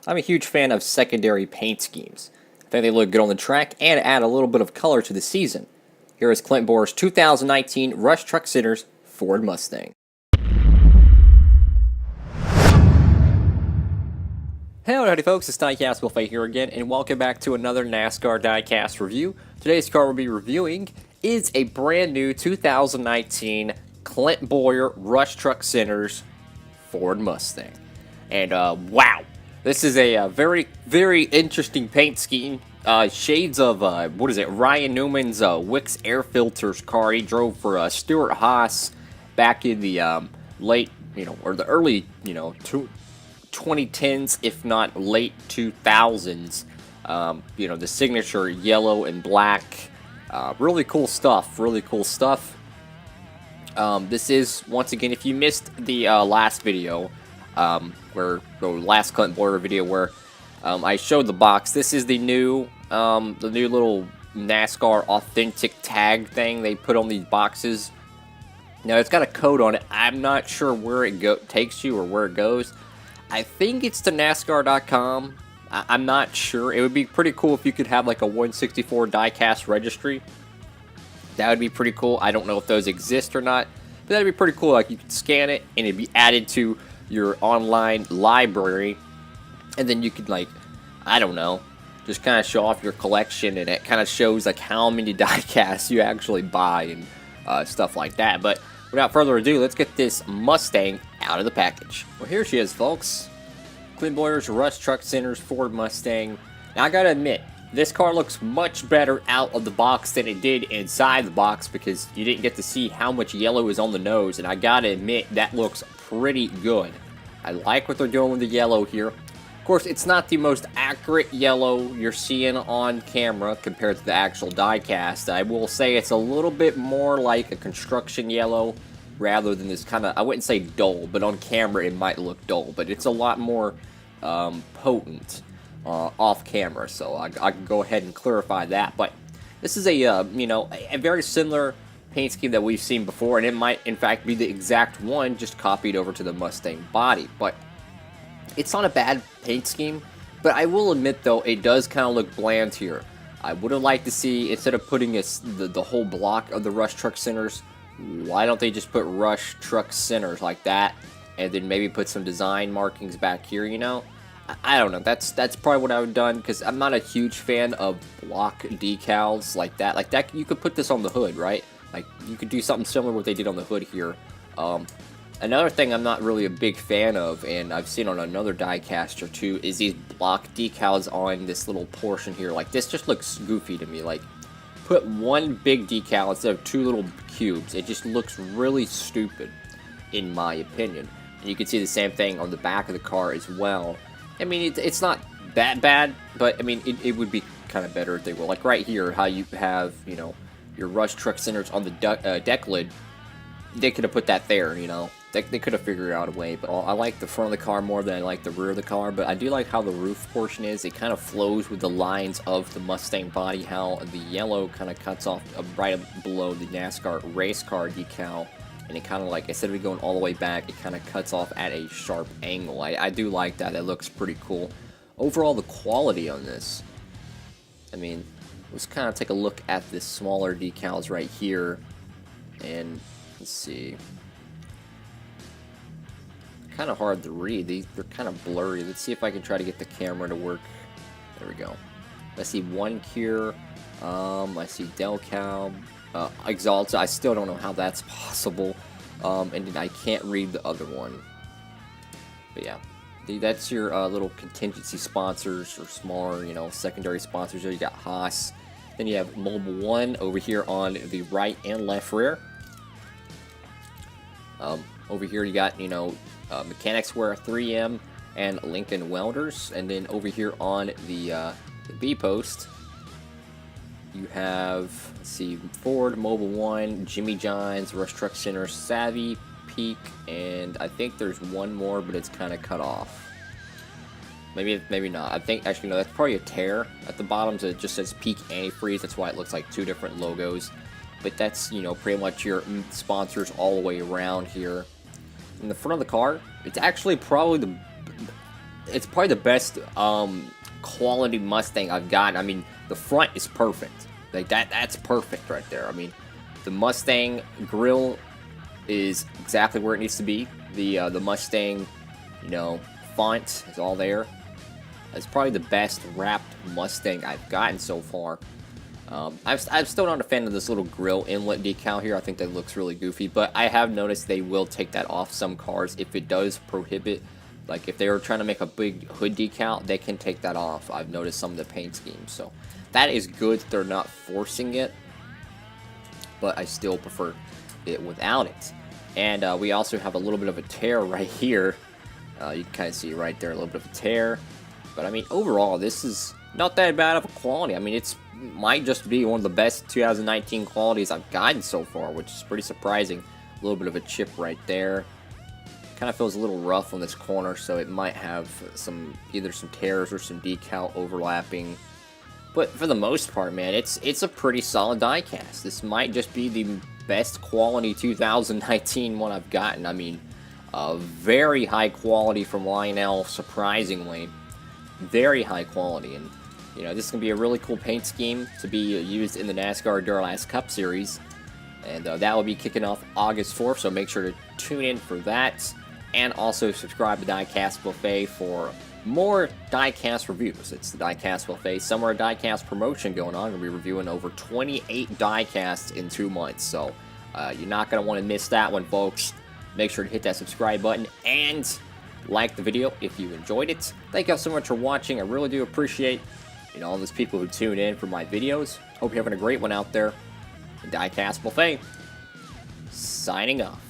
I'm a huge fan of secondary paint schemes. I think they look good on the track and add a little bit of color to the season. Here is CLINT BOWYER's 2019 Rush Truck Centers Ford Mustang. Hello, howdy folks, it's Diecastbuffet here again, and welcome back to another NASCAR Diecast review. Today's car we'll be reviewing is a brand new 2019 CLINT BOWYER Rush Truck Centers Ford Mustang. And wow, this is a very, very interesting paint scheme. Shades of, Ryan Newman's Wix air filters car he drove for Stuart Haas back in the late, or the early, 2010s, if not late 2000s. The signature yellow and black. Really cool stuff. This is, once again, if you missed the last video, the last CLINT BOWYER video where I showed the box, this is the new little NASCAR authentic tag thing they put on these boxes. Now it's got a code on it. I'm not sure where it takes you or where it goes. I think it's to NASCAR.com. I'm not sure. It would be pretty cool if you could have like a 164 diecast registry. That would be pretty cool. I don't know if those exist or not, but that'd be pretty cool. Like, you could scan it and it'd be added to your online library, and then you could, like, I don't know, just kind of show off your collection, and it kind of shows like how many diecasts you actually buy and stuff like that. But without further ado, let's get this Mustang out of the package. Well, here she is, folks. CLINT BOWYER's Rush Truck Centers Ford Mustang. Now, I gotta admit, this car looks much better out of the box than it did inside the box, because you didn't get to see how much yellow is on the nose, and I gotta admit, that looks pretty good. I like what they're doing with the yellow here. Of course, it's not the most accurate yellow you're seeing on camera compared to the actual diecast. I will say it's a little bit more like a construction yellow rather than this kind of, I wouldn't say dull, but on camera it might look dull, but it's a lot more potent off camera, so I can go ahead and clarify that. But this is a very similar paint scheme that we've seen before, and it might in fact be the exact one, just copied over to the Mustang body. But it's not a bad paint scheme, but I will admit though, it does kind of look bland here. I would have liked to see, instead of putting the whole block of the Rush Truck Centers, why don't they just put Rush Truck Centers like that, and then maybe put some design markings back here, I don't know. That's probably what I would have done, because I'm not a huge fan of block decals like that. Like that, you could put this on the hood, right? Like, you could do something similar to what they did on the hood here. Another thing I'm not really a big fan of, and I've seen on another diecast or two, is these block decals on this little portion here. Like, this just looks goofy to me. Like, put one big decal instead of two little cubes. It just looks really stupid, in my opinion. And you can see the same thing on the back of the car as well. I mean, it's not that bad, but I mean, it would be kind of better if they were. Like right here, how you have, your Rush Truck Centers on the deck lid. They could have put that there, They could have figured out a way. But I like the front of the car more than I like the rear of the car. But I do like how the roof portion is. It kind of flows with the lines of the Mustang body. How the yellow kind of cuts off right below the NASCAR race car decal. And it kind of like, instead of going all the way back, it kind of cuts off at a sharp angle. I do like that. It looks pretty cool. Overall, the quality on this, I mean, let's kind of take a look at the smaller decals right here. And let's see. Kind of hard to read. They're kind of blurry. Let's see if I can try to get the camera to work. There we go. I see one here. I see decal. Exalted. I still don't know how that's possible, and then I can't read the other one. But yeah, that's your little contingency sponsors, or smaller, secondary sponsors. There you got Haas. Then you have Mobile One over here on the right and left rear. Over here you got Mechanics Wear, 3M, and Lincoln Welders. And then over here on the B post, you have, let's see, Ford, Mobile One, Jimmy John's, Rush Truck Center, Savvy, Peak, and I think there's one more, but it's kind of cut off. Maybe not. I think, actually, no, that's probably a tear at the bottom, so it just says Peak Antifreeze. That's why it looks like two different logos. But that's, pretty much your sponsors all the way around here. In the front of the car, it's actually probably it's probably the best quality Mustang I've gotten. I mean, the front is perfect. Like that's perfect right there. I mean, the Mustang grille is exactly where it needs to be. The Mustang, you know, font is all there. It's probably the best wrapped Mustang I've gotten so far. I'm still not a fan of this little grill inlet decal here. I think that looks really goofy, but I have noticed they will take that off some cars if it does prohibit. Like if they were trying to make a big hood decal, they can take that off. I've noticed some of the paint schemes, so that is good that they're not forcing it, but I still prefer it without it. And we also have a little bit of a tear right here. You can kind of see right there a little bit of a tear. But I mean, overall, this is not that bad of a quality. I mean, it's might just be one of the best 2019 qualities I've gotten so far, which is pretty surprising. A little bit of a chip right there. Kind of feels a little rough on this corner, so it might have either some tears or some decal overlapping. But for the most part, man, it's a pretty solid diecast. This might just be the best quality 2019 one I've gotten. I mean, very high quality from Lionel, surprisingly. Very high quality, and you know, this is going to be a really cool paint scheme to be used in the NASCAR Diecast Cup Series, and that will be kicking off August 4th, so make sure to tune in for that, and also subscribe to Diecastbuffet for more diecast reviews. It's the Diecastbuffet Summer Diecast promotion going on. We'll be reviewing over 28 diecasts in 2 months, so you're not going to want to miss that one, folks. Make sure to hit that subscribe button and like the video if you enjoyed it. Thank you all so much for watching. I really do appreciate, you know, all those people who tune in for my videos. Hope you're having a great one out there. Diecastbuffet, signing off.